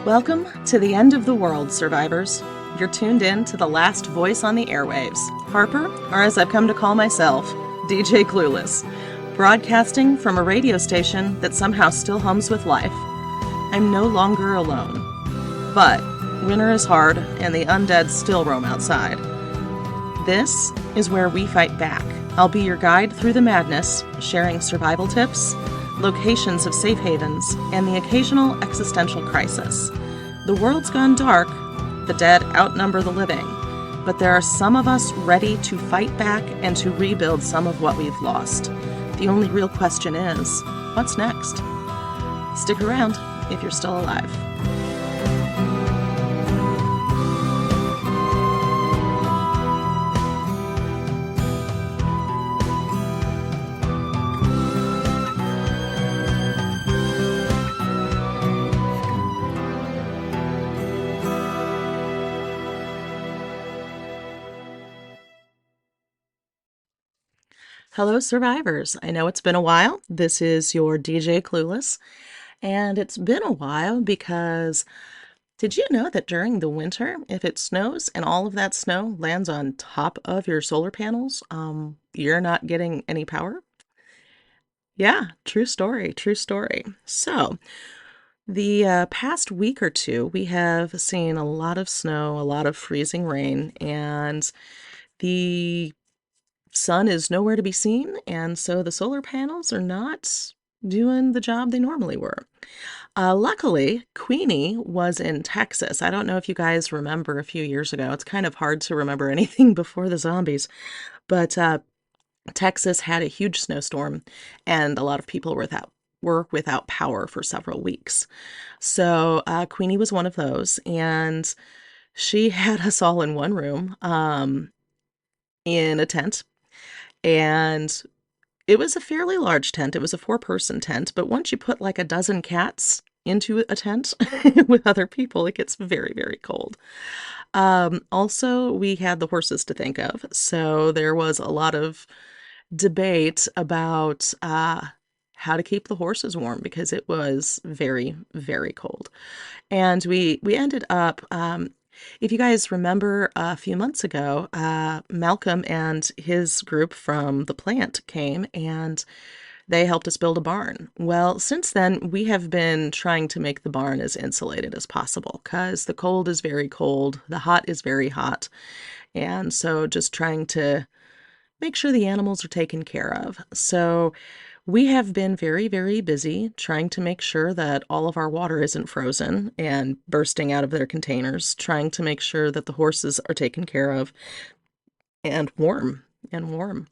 Welcome to the end of the world, survivors. You're tuned in to the last voice on the airwaves, Harper, or as I've come to call myself, DJ Clueless, broadcasting from a radio station that somehow still hums with life. I'm no longer alone. But winter is hard, and the undead still roam outside. This is where we fight back. I'll be your guide through the madness, sharing survival tips, locations of safe havens, and the occasional existential crisis. The world's gone dark, the dead outnumber the living, but there are some of us ready to fight back and to rebuild some of what we've lost. The only real question is, what's next? Stick around if you're still alive. Hello, survivors. I know it's been a while. This is your DJ Clueless, and it's been a while because did you know that during the winter, if it snows and all of that snow lands on top of your solar panels, you're not getting any power? Yeah, true story, true story. So, the past week or two, we have seen a lot of snow, a lot of freezing rain, and the sun is nowhere to be seen, and so the solar panels are not doing the job they normally were. Luckily, Queenie was in Texas. I don't know if you guys remember a few years ago. It's kind of hard to remember anything before the zombies, but Texas had a huge snowstorm, and a lot of people were without power for several weeks. So Queenie was one of those, and she had us all in one room in a tent. And it was a fairly large tent. It was a 4-person tent, but once you put like a dozen cats into a tent with other people, it gets very, very cold. Also, we had the horses to think of, so there was a lot of debate about how to keep the horses warm because it was very, very cold. And we ended up if you guys remember a few months ago, Malcolm and his group from the plant came and they helped us build a barn. Well, since then, we have been trying to make the barn as insulated as possible because the cold is very cold, the hot is very hot, and so just trying to make sure the animals are taken care of. So we have been very, very busy trying to make sure that all of our water isn't frozen and bursting out of their containers, trying to make sure that the horses are taken care of and warm and warm.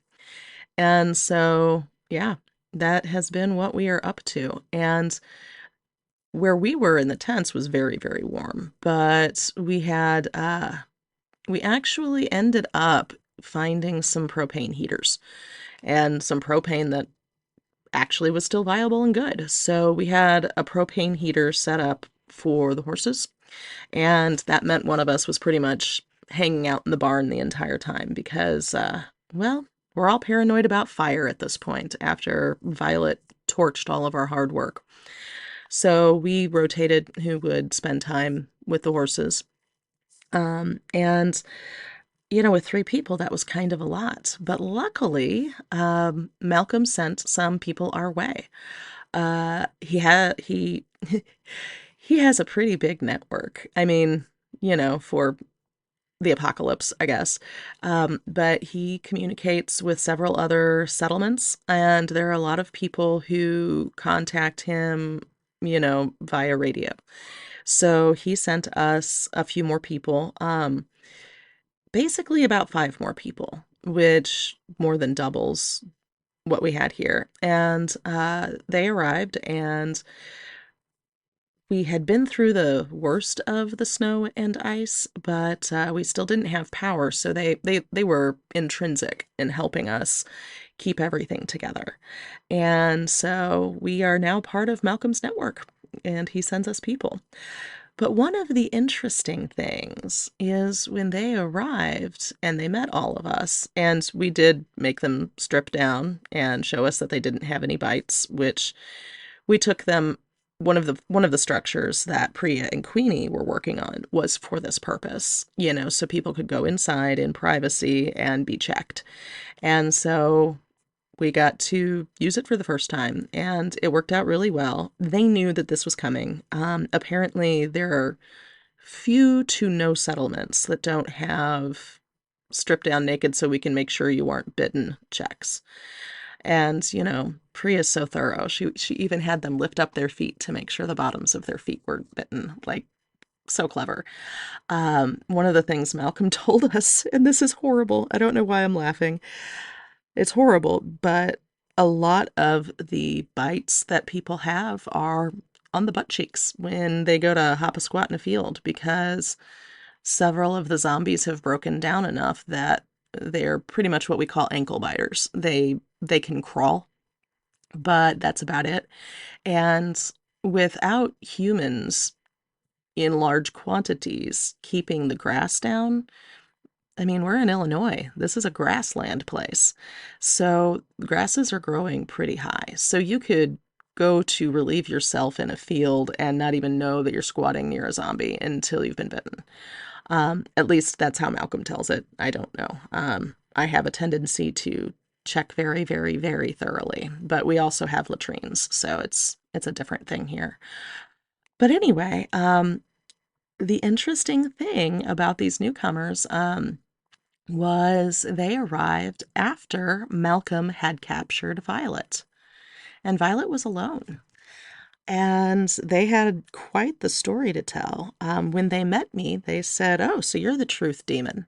And so, yeah, that has been what we are up to. And where we were in the tents was very, very warm, but we actually ended up finding some propane heaters and some propane that actually was still viable and good. So we had a propane heater set up for the horses, and that meant one of us was pretty much hanging out in the barn the entire time because, well, we're all paranoid about fire at this point after Violet torched all of our hard work. So we rotated who would spend time with the horses. And with 3 people, that was kind of a lot. But luckily, Malcolm sent some people our way. He he has a pretty big network. I mean, for the apocalypse, I guess. But he communicates with several other settlements, and there are a lot of people who contact him, via radio. So he sent us a few more people. Basically about 5 more people, which more than doubles what we had here. And they arrived, and we had been through the worst of the snow and ice, but we still didn't have power, so they were intrinsic in helping us keep everything together. And so we are now part of Malcolm's network, and he sends us people. But one of the interesting things is when they arrived and they met all of us, and we did make them strip down and show us that they didn't have any bites, which we took them one of the structures that Priya and Queenie were working on was for this purpose, so people could go inside in privacy and be checked. And so we got to use it for the first time, and it worked out really well. They knew that this was coming. Apparently, there are few to no settlements that don't have strip down naked so we can make sure you aren't bitten checks. And, Priya's so thorough. She even had them lift up their feet to make sure the bottoms of their feet were bitten. Like, so clever. One of the things Malcolm told us, and this is horrible. I don't know why I'm laughing. It's horrible, but a lot of the bites that people have are on the butt cheeks when they go to hop a squat in a field, because several of the zombies have broken down enough that they're pretty much what we call ankle biters. They can crawl, but that's about it. And without humans in large quantities keeping the grass down, I mean, we're in Illinois. This is a grassland place. So grasses are growing pretty high. So you could go to relieve yourself in a field and not even know that you're squatting near a zombie until you've been bitten. At least that's how Malcolm tells it. I don't know. I have a tendency to check very, very, very thoroughly, but we also have latrines, so it's a different thing here. But anyway, the interesting thing about these newcomers, was they arrived after Malcolm had captured Violet, and Violet was alone. And they had quite the story to tell. When they met me, they said, "Oh, so you're the truth demon."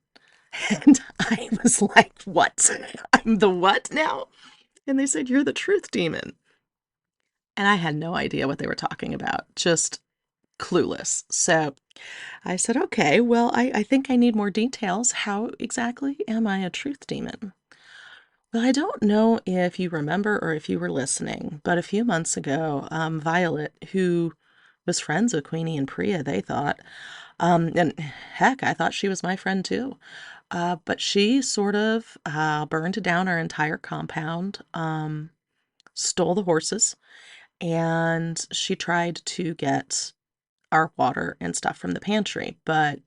And I was like, "What? I'm the what now?" And they said, "You're the truth demon." And I had no idea what they were talking about, just clueless. So I said, "Okay, well, I think I need more details. How exactly am I a truth demon?" Well, I don't know if you remember or if you were listening, but a few months ago, Violet, who was friends with Queenie and Priya, they thought, and heck, I thought she was my friend too, but she sort of burned down our entire compound, stole the horses, and she tried to get our water and stuff from the pantry. But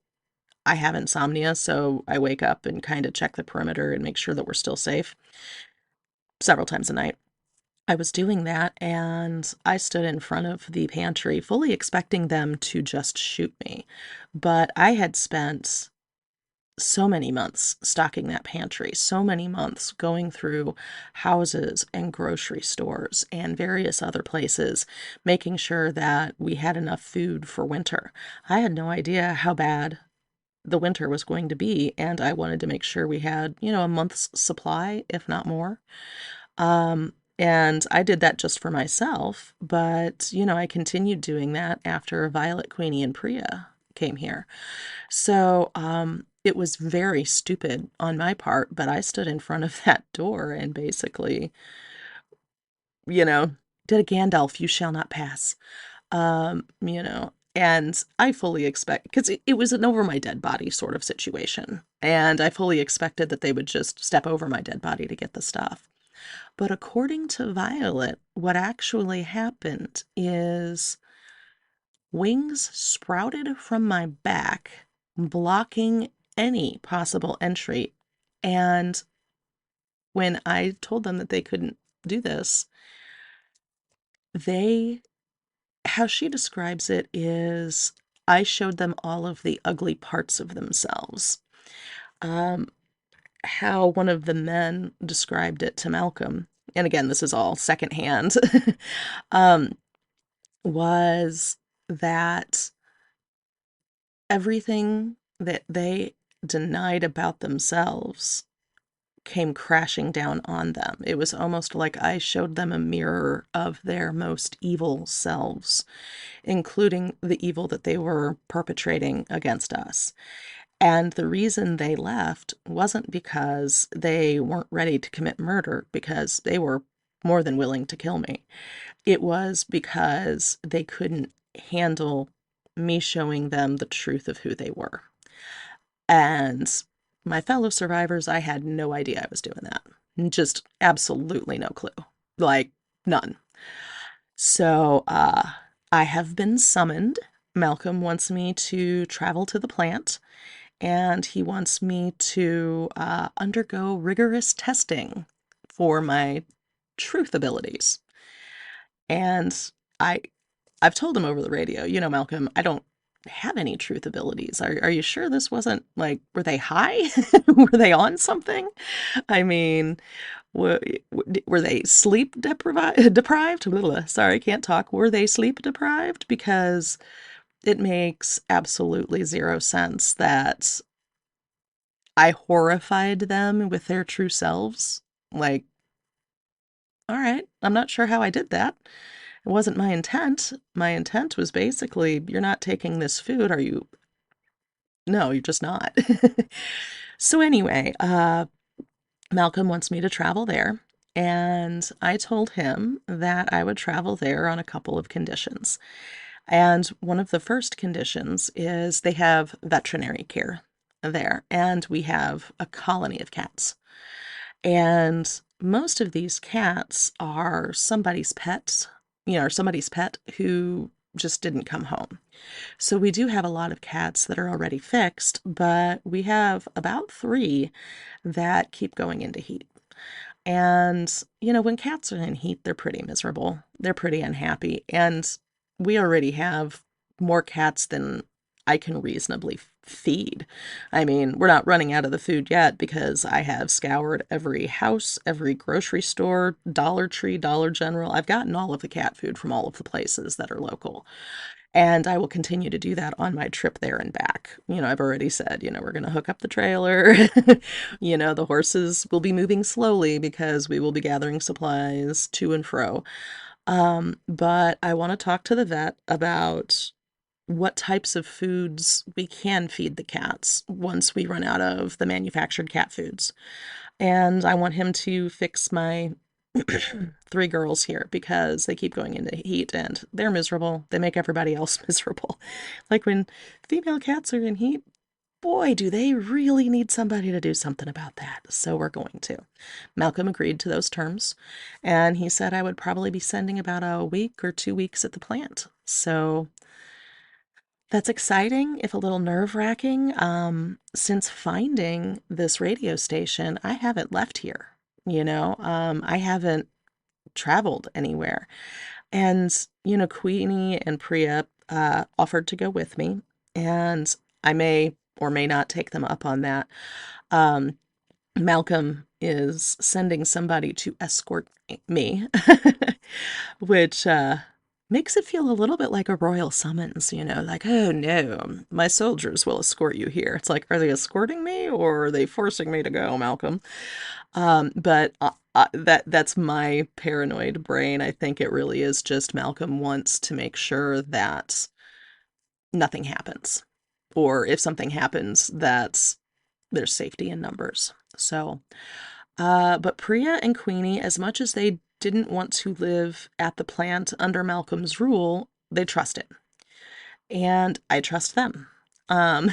I have insomnia, so I wake up and kind of check the perimeter and make sure that we're still safe several times a night. I was doing that, and I stood in front of the pantry fully expecting them to just shoot me. But I had spent so many months stocking that pantry, so many months going through houses and grocery stores and various other places, making sure that we had enough food for winter. I had no idea how bad the winter was going to be, and I wanted to make sure we had, a month's supply, if not more. And I did that just for myself, but, I continued doing that after Violet, Queenie, and Priya came here. So, it was very stupid on my part, but I stood in front of that door and basically, you know, did a Gandalf, "You shall not pass." And I fully expect, because it was an over my dead body sort of situation, and I fully expected that they would just step over my dead body to get the stuff. But according to Violet, what actually happened is wings sprouted from my back, blocking any possible entry. And when I told them that they couldn't do this, how she describes it is, I showed them all of the ugly parts of themselves. Um, how one of the men described it to Malcolm, and again, this is all secondhand, um, was that everything that they denied about themselves came crashing down on them. It was almost like I showed them a mirror of their most evil selves, including the evil that they were perpetrating against us. And the reason they left wasn't because they weren't ready to commit murder, because they were more than willing to kill me. It was because they couldn't handle me showing them the truth of who they were. And my fellow survivors, I had no idea I was doing that. Just absolutely no clue. Like, none. So, I have been summoned. Malcolm wants me to travel to the plant, and he wants me to undergo rigorous testing for my truth abilities. And I, I've told him over the radio, Malcolm, I don't have any truth abilities. Are you sure this wasn't like, were they high? Were they on something? I mean, were, were they sleep deprived? Sorry, can't talk. Were they sleep deprived? Because it makes absolutely zero sense that I horrified them with their true selves. Like, all right, I'm not sure how I did that. It wasn't my intent. My intent was basically, you're not taking this food. Are you? No, you're just not. So anyway, Malcolm wants me to travel there, and I told him that I would travel there on a couple of conditions. And one of the first conditions is they have veterinary care there, and we have a colony of cats. And most of these cats are somebody's pets, or somebody's pet who just didn't come home. So we do have a lot of cats that are already fixed, but we have about three that keep going into heat. And, when cats are in heat, they're pretty miserable. They're pretty unhappy. And we already have more cats than I can reasonably feed. I mean, we're not running out of the food yet because I have scoured every house, every grocery store, Dollar Tree, Dollar General. I've gotten all of the cat food from all of the places that are local. And I will continue to do that on my trip there and back. I've already said, we're going to hook up the trailer. The horses will be moving slowly because we will be gathering supplies to and fro. But I want to talk to the vet about what types of foods we can feed the cats once we run out of the manufactured cat foods. And I want him to fix my three girls here because they keep going into heat and they're miserable. They make everybody else miserable. Like when female cats are in heat, boy, do they really need somebody to do something about that. So we're going to. Malcolm agreed to those terms, and he said I would probably be sending about a week or 2 weeks at the plant. So that's exciting, if a little nerve-wracking. Since finding this radio station, I haven't left here. I haven't traveled anywhere. And, Queenie and Priya offered to go with me, and I may or may not take them up on that. Um, Malcolm is sending somebody to escort me, which makes it feel a little bit like a royal summons, like, oh no, my soldiers will escort you here. It's like, are they escorting me or are they forcing me to go, Malcolm? But that's my paranoid brain. I think it really is just Malcolm wants to make sure that nothing happens, or if something happens, that there's safety in numbers. So, but Priya and Queenie, as much as they didn't want to live at the plant under Malcolm's rule, they trust it. And I trust them. Um,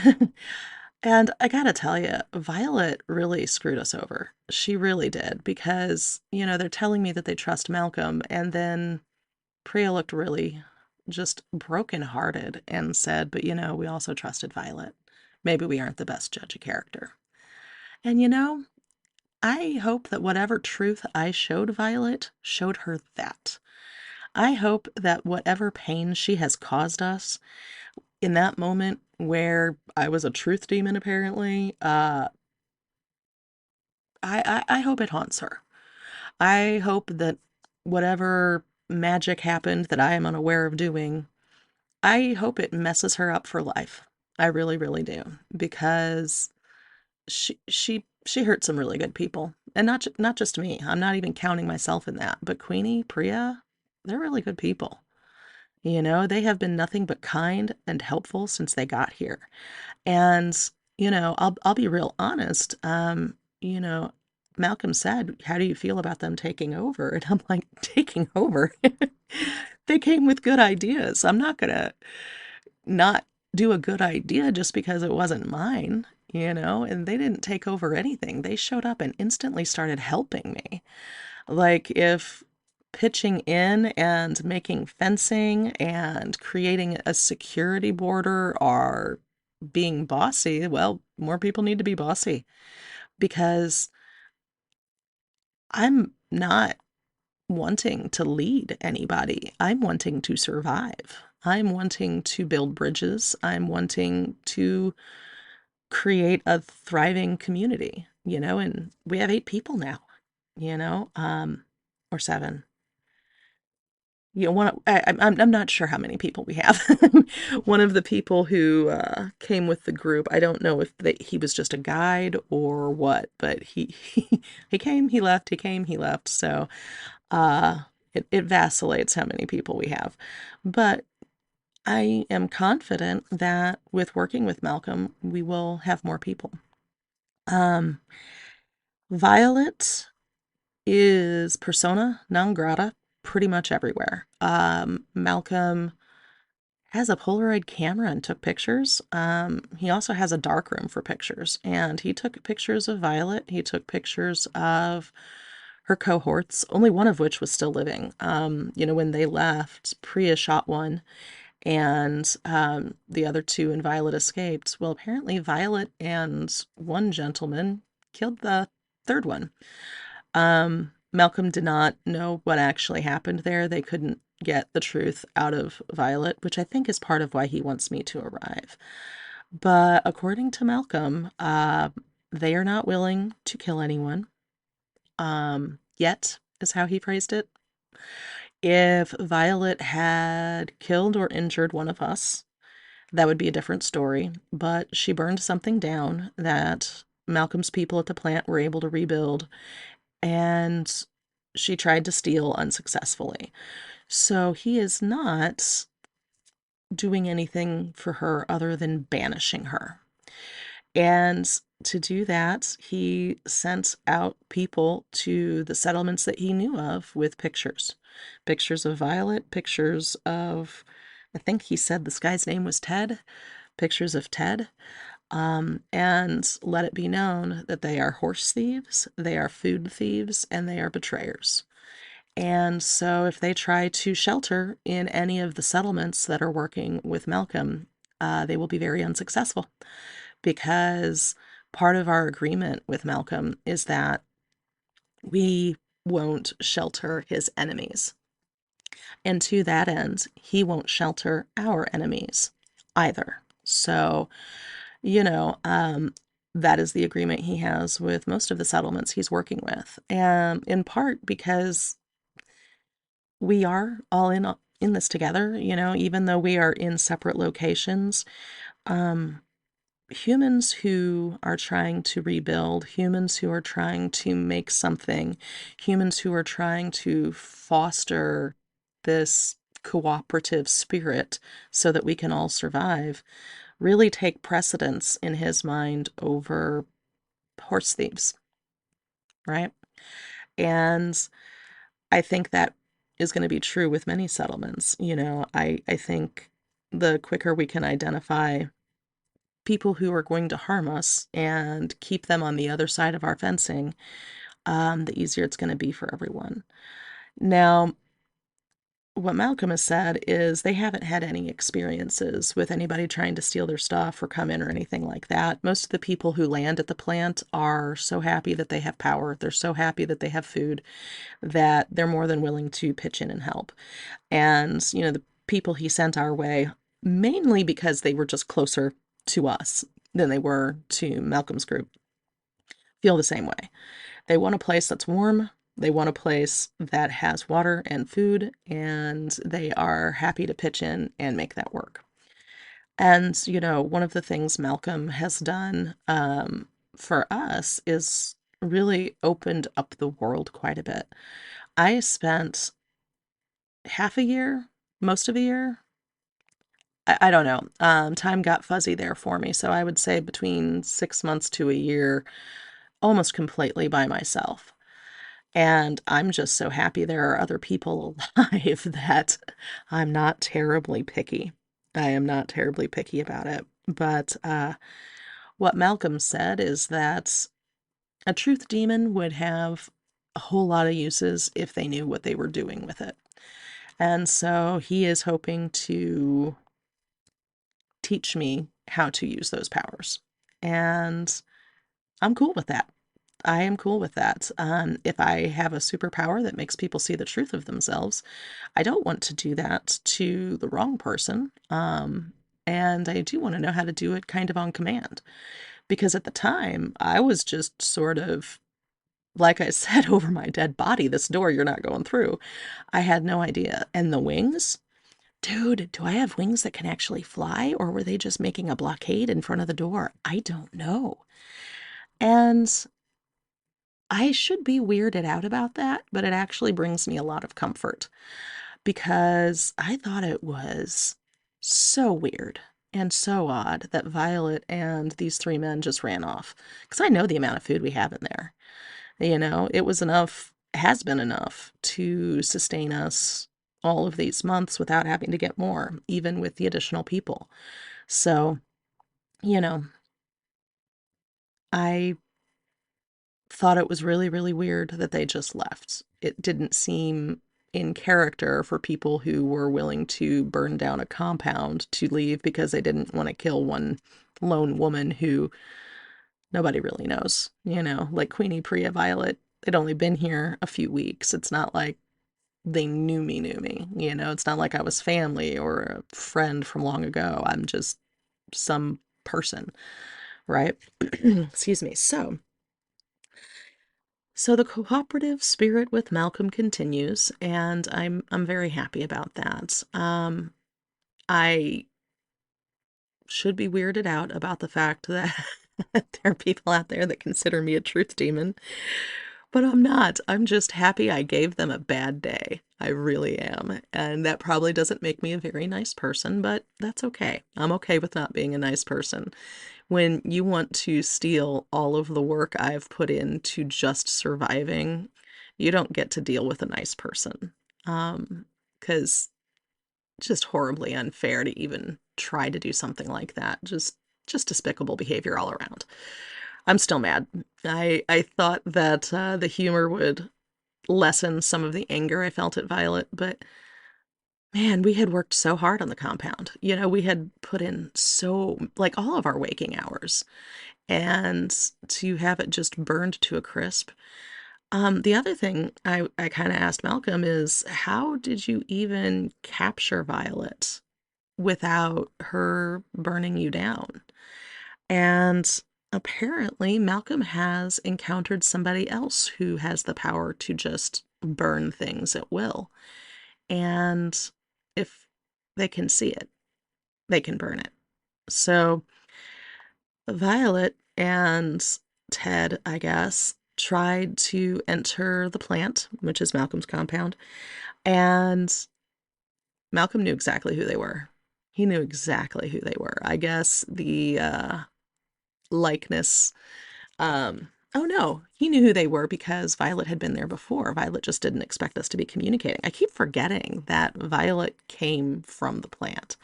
and I gotta tell you, Violet really screwed us over. She really did, because, they're telling me that they trust Malcolm, and then Priya looked really just brokenhearted and said, but, we also trusted Violet. Maybe we aren't the best judge of character. And, I hope that whatever truth I showed Violet showed her that. I hope that whatever pain she has caused us in that moment where I was a truth demon, apparently, I hope it haunts her. I hope that whatever magic happened that I am unaware of doing, I hope it messes her up for life. I really, really do, because she hurt some really good people, and not just me. I'm not even counting myself in that, but Queenie, Priya, they're really good people. They have been nothing but kind and helpful since they got here. And, I'll be real honest. You know, Malcolm said, "How do you feel about them taking over?" And I'm like, taking over? They came with good ideas. I'm not gonna not do a good idea just because it wasn't mine, and they didn't take over anything. They showed up and instantly started helping me. Like, if pitching in and making fencing and creating a security border are being bossy, well, more people need to be bossy because I'm not wanting to lead anybody. I'm wanting to survive. I'm wanting to build bridges. I'm wanting to create a thriving community, and we have 8 people now, or 7. I'm not sure how many people we have. One of the people who came with the group, I don't know if he was just a guide or what, but he came, he left, he came, he left. So it vacillates how many people we have. But I am confident that with working with Malcolm, we will have more people. Um, Violet is persona non grata pretty much everywhere. Malcolm has a Polaroid camera and took pictures. He also has a darkroom for pictures, and he took pictures of Violet. He took pictures of her cohorts, only one of which was still living. When they left, Priya shot one, and the other 2 and Violet escaped. Well, apparently Violet and one gentleman killed the third one. Malcolm did not know what actually happened there. They couldn't get the truth out of Violet, which I think is part of why he wants me to arrive. But according to Malcolm, they are not willing to kill anyone. Yet, is how he phrased it. If Violet had killed or injured one of us, that would be a different story. But she burned something down that Malcolm's people at the plant were able to rebuild, and she tried to steal unsuccessfully. So he is not doing anything for her other than banishing her. And to do that, he sent out people to the settlements that he knew of with pictures. Pictures of Violet, pictures of, I think he said this guy's name was Ted, pictures of Ted. And let it be known that they are horse thieves, they are food thieves, and they are betrayers. And so if they try to shelter in any of the settlements that are working with Malcolm, they will be very unsuccessful because part of our agreement with Malcolm is that we won't shelter his enemies. And to that end, he won't shelter our enemies either. So, that is the agreement he has with most of the settlements he's working with. And in part because we are all in this together, even though we are in separate locations. Humans who are trying to rebuild, humans who are trying to make something, humans who are trying to foster this cooperative spirit so that we can all survive, really take precedence in his mind over horse thieves, right? And I think that is going to be true with many settlements. I think the quicker we can identify people who are going to harm us and keep them on the other side of our fencing, the easier it's going to be for everyone. Now, what Malcolm has said is they haven't had any experiences with anybody trying to steal their stuff or come in or anything like that. Most of the people who land at the plant are so happy that they have power. They're so happy that they have food that they're more than willing to pitch in and help. And, the people he sent our way, mainly because they were just closer to us than they were to Malcolm's group, feel the same way. They want a place that's warm. They want a place that has water and food, and they are happy to pitch in and make that work. And, one of the things Malcolm has done for us is really opened up the world quite a bit. I spent half a year, most of a year, I don't know. Time got fuzzy there for me. So I would say between 6 months to a year, almost completely by myself. And I'm just so happy there are other people alive that I'm not terribly picky. I am not terribly picky about it. But what Malcolm said is that a truth demon would have a whole lot of uses if they knew what they were doing with it. And so he is hoping to teach me how to use those powers. And I'm cool with that. I am cool with that. If I have a superpower that makes people see the truth of themselves, I don't want to do that to the wrong person. And I do want to know how to do it kind of on command. Because at the time, I was just sort of, like I said, over my dead body, this door you're not going through. I had no idea. And the wings? Dude, do I have wings that can actually fly, or were they just making a blockade in front of the door? I don't know. And I should be weirded out about that, but it actually brings me a lot of comfort because I thought it was so weird and so odd that Violet and these three men just ran off. Because I know the amount of food we have in there. You know, it was enough, has been enough to sustain us all of these months without having to get more, even with the additional people. So, you know, I thought it was really, really weird that they just left. It didn't seem in character for people who were willing to burn down a compound to leave because they didn't want to kill one lone woman who nobody really knows, you know, like Queenie, Priya, Violet. They'd only been here a few weeks. It's not like they knew me, you know, it's not like I was family or a friend from long ago. I'm just some person, right? Excuse me. So the cooperative spirit with Malcolm continues, and I'm very happy about that. I should be weirded out about the fact that there are people out there that consider me a truth demon, but I'm not. I'm just happy I gave them a bad day. I really am. And that probably doesn't make me a very nice person, but that's okay. I'm okay with not being a nice person. When you want to steal all of the work I've put into just surviving, you don't get to deal with a nice person. Because just horribly unfair to even try to do something like that. Just despicable behavior all around. I'm still mad. I thought that the humor would lessen some of the anger I felt at Violet, but man, we had worked so hard on the compound. You know, we had put in so, like, all of our waking hours, and to have it just burned to a crisp. The other thing I kind of asked Malcolm is, how did you even capture Violet without her burning you down? And apparently, Malcolm has encountered somebody else who has the power to just burn things at will. And if they can see it, they can burn it. So Violet and Ted, I guess, tried to enter the plant, which is Malcolm's compound, and Malcolm knew exactly who they were. He knew exactly who they were. I guess the likeness. Oh no, he knew who they were because Violet had been there before. Violet just didn't expect us to be communicating. I keep forgetting that Violet came from the plant.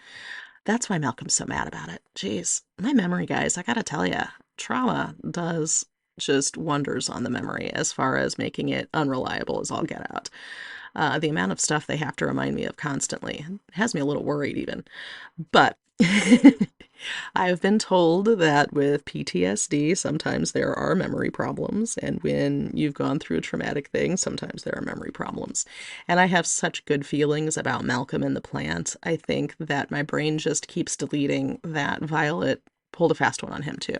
That's why Malcolm's so mad about it. Jeez, my memory, guys, I gotta tell you, trauma does just wonders on the memory as far as making it unreliable as all get out. The amount of stuff they have to remind me of constantly has me a little worried even. But I've been told that with PTSD, sometimes there are memory problems, and when you've gone through a traumatic thing, sometimes there are memory problems. And I have such good feelings about Malcolm and the plant. I think that my brain just keeps deleting that Violet pulled a fast one on him too.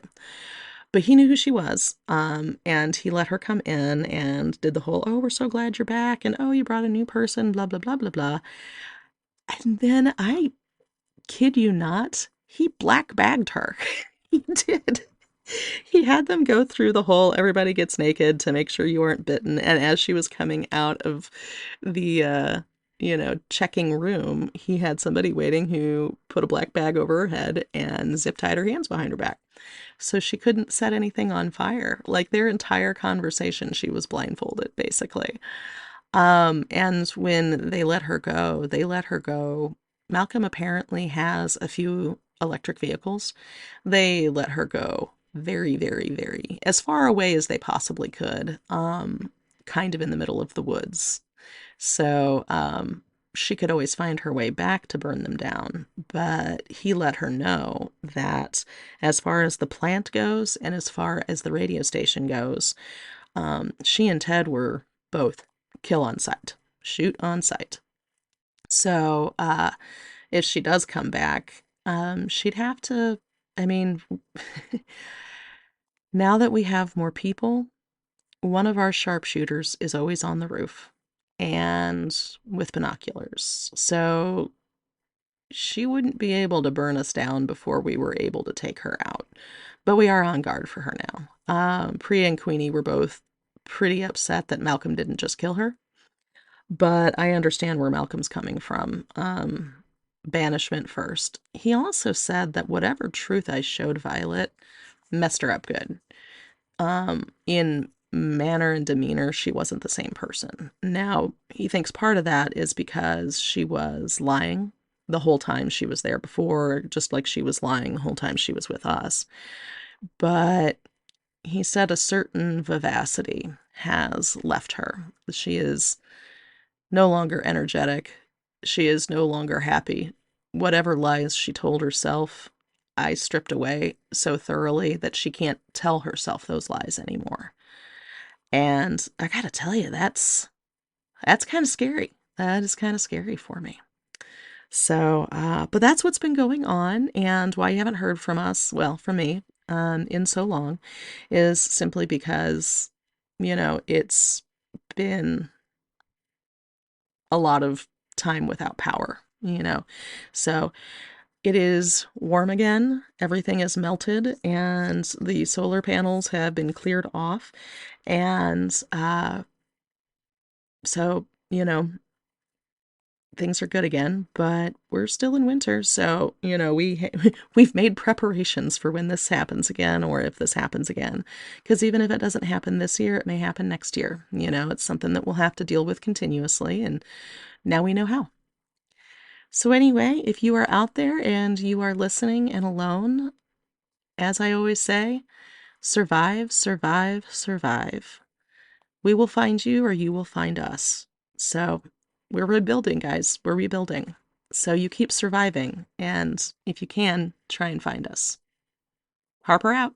But he knew who she was, and he let her come in and did the whole, oh, we're so glad you're back, and oh, you brought a new person, blah, blah, blah, blah, blah. And then I kid you not, he black bagged her. He did. He had them go through the whole everybody gets naked to make sure you weren't bitten. And as she was coming out of the, checking room, he had somebody waiting who put a black bag over her head and zip tied her hands behind her back. So she couldn't set anything on fire. Like their entire conversation, she was blindfolded, basically. And when they let her go, they let her go. Malcolm apparently has a few electric vehicles. They let her go very, very, very as far away as they possibly could. kind of in the middle of the woods. So she could always find her way back to burn them down. But he let her know that as far as the plant goes and as far as the radio station goes, she and Ted were both kill on sight, shoot on sight. So if she does come back, she'd have to, I mean, now that we have more people, one of our sharpshooters is always on the roof and with binoculars. So she wouldn't be able to burn us down before we were able to take her out. But we are on guard for her now. Priya and Queenie were both pretty upset that Malcolm didn't just kill her. But I understand where Malcolm's coming from. Banishment first. He also said that whatever truth I showed Violet messed her up good. In manner and demeanor, she wasn't the same person. Now, he thinks part of that is because she was lying the whole time she was there before, just like she was lying the whole time she was with us. But he said a certain vivacity has left her. She is no longer energetic. She is no longer happy. Whatever lies she told herself, I stripped away so thoroughly that she can't tell herself those lies anymore. And I gotta tell you, that's kind of scary. That is kind of scary for me. So, but that's what's been going on, and why you haven't heard from us, well, from me, in so long, is simply because, it's been a lot of time without power, So it is warm again. Everything is melted, and the solar panels have been cleared off. And so, things are good again, but we're still in winter. So, we've made preparations for when this happens again, or if this happens again. Because even if it doesn't happen this year, it may happen next year. It's something that we'll have to deal with continuously, and now we know how. So anyway, if you are out there and you are listening and alone, as I always say, survive, survive, survive. We will find you, or you will find us. So we're rebuilding, guys. We're rebuilding. So you keep surviving, and if you can, try and find us. Harper out.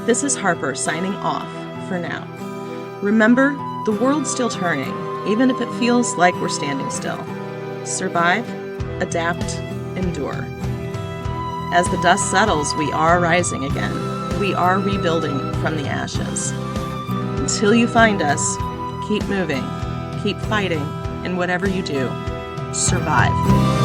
This is Harper signing off for now. Remember, the world's still turning, even if it feels like we're standing still. Survive, adapt, endure. As the dust settles, we are rising again. We are rebuilding from the ashes. Until you find us, keep moving, keep fighting, and whatever you do, survive.